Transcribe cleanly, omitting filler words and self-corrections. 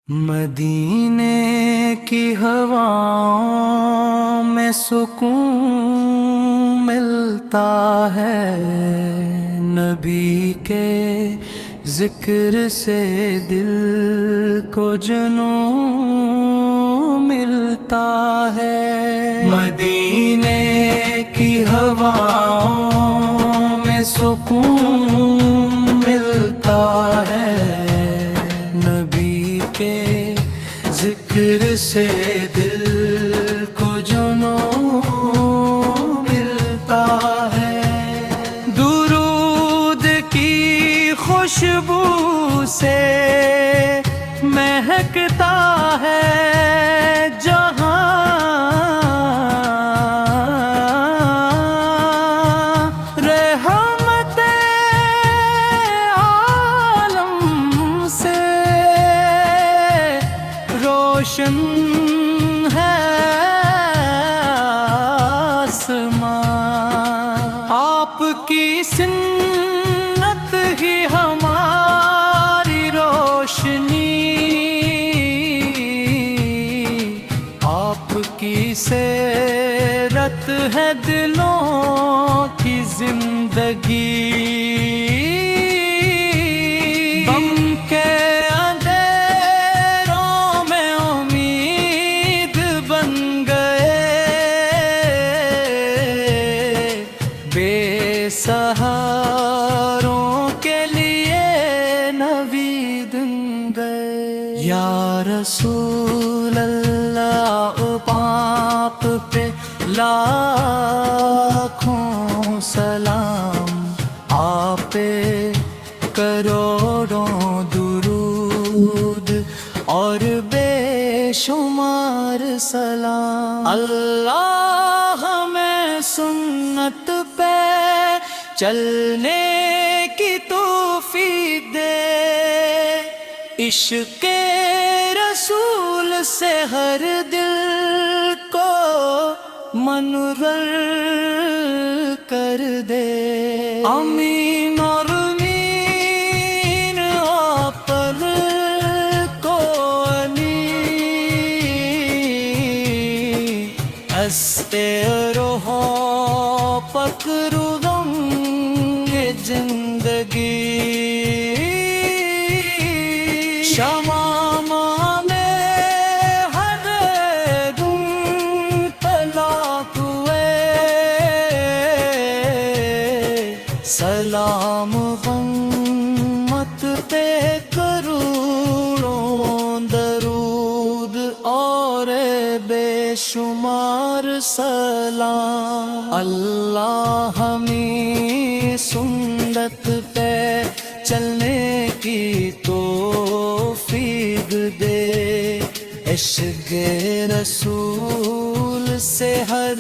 مدینے کی ہواؤں میں سکون ملتا ہے، نبی کے ذکر سے دل کو جنون ملتا ہے۔ مدینے کی ہواؤں میں سکون ملتا ہے، نبی کے ذکر سے دل کو جنون ملتا ہے۔ درود کی خوشبو سے مہکتا ہے جہاں، رحمت عالم سے روشن ہے آسمان۔ آپ کی سنت ہی ہماری روشنی، آپ کی سیرت ہے دلوں کی زندگی۔ غم کے اندھیروں میں امید بن گئے، بے سہاروں کے لیے نوید گئے۔ یا رسول اللہ پاک پہ لاکھوں سلام، آپ پہ کروڑوں درود اور بے شمار سلام۔ اللہ ہمیں سنت پہ چلنے کی توفیق دے، عشق رسول سے ہر دل کو منور کر دے۔ آمین اور مین آپ پر کو علی، ہستے رہو پکڑو غم زندگی۔ شمع میں ہر دن طلاق ہوئے، سلام غمت پہ کروڑوں درود اور بے شمار سلام۔ اللہ ہمیں سنت پہ چلنے کی توفیق دے، عشق رسول سے ہر